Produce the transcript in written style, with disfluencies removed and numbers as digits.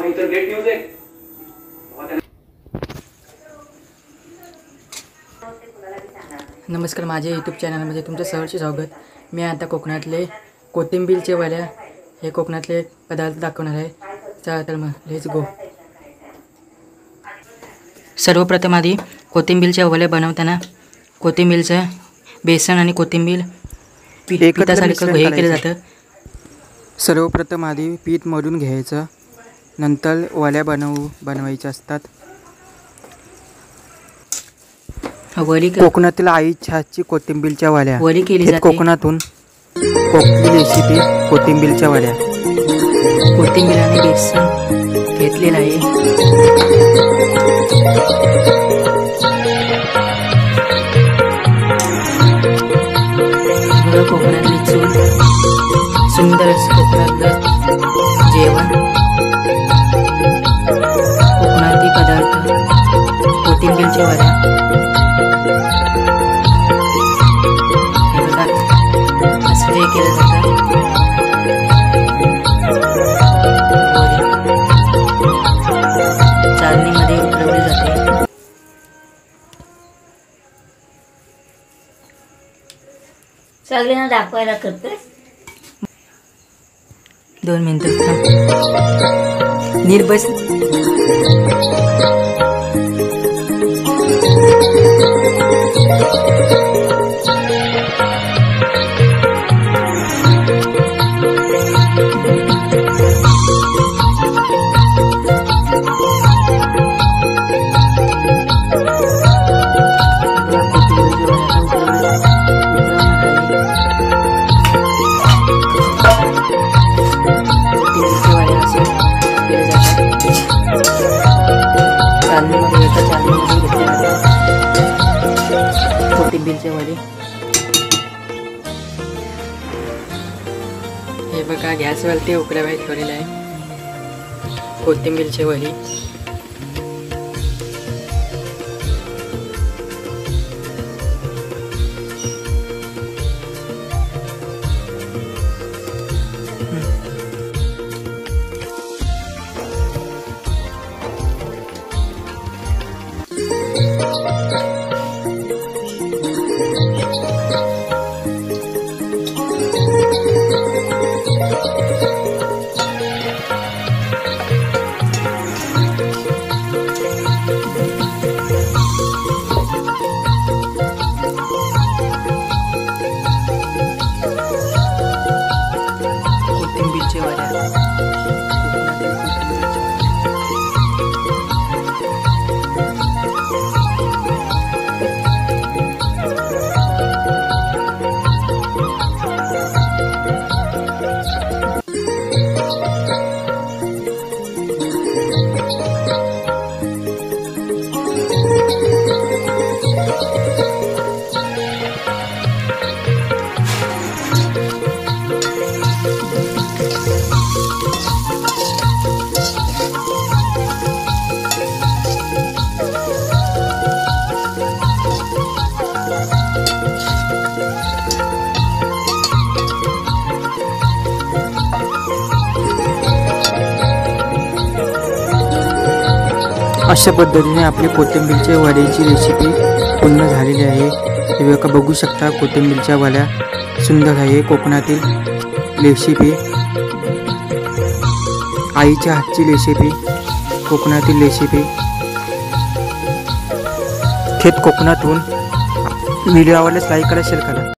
इतर great news आहे। नमस्कार, माझ्या यूट्यूब चॅनलमध्ये तुमचं सहर्ष स्वागत। मी आता कोकणातले कोथिंबीरचे वड्या हे कोकणातले पदार्थ दाखवणार आहे। चला तर मग लेट्स गो। सर्वप्रथम आधी कोथिंबीरच्या वड्या बनवताना कोथिंबीरचं बेसन आणि कोथिंबीर पिठासारखं हे केलं जातं। सर्वप्रथम आधी पीठ मळून घ्यायचं, नंतर वड्या बनवायच्या असतात। कोकणातील आईच्या हातची कोथिंबीरच्या वड्या वडी केली जाते। कोकणातून कोकणी रेसिपी कोथिंबीरच्या वड्या। कोथिंबीर आणि बेसन घेतलेलं आहे। कोकणातली चूल, सुंदर कोकणातलं जेवण, कोकणातली पदार्थ, कोथिंबीरच्या वड्या। असं केलं जातं। चाळणीमध्ये उतरवली जाते। सगळ्यांना दाखवायला करतोय। 2 मिनिटं निर्बस। कोथिंबीरचे वडे हे बघा, गॅसवरती उकळवायला ठेवलेलं आहे कोथिंबीरचे वडे। अशा पद्धतीने आपली कोथिंबीरच्या वड्याची रेसिपी पूर्ण झालेली आहे। तुम्ही बघू शकता कोथिंबीरच्या वड्या सुंदर आहे। कोकणातील रेसिपी, आईच्या हातची रेसिपी, कोकणातील रेसिपी थेट कोकणातून। व्हिडिओ आवडल्यास लाईक करा, शेअर करा।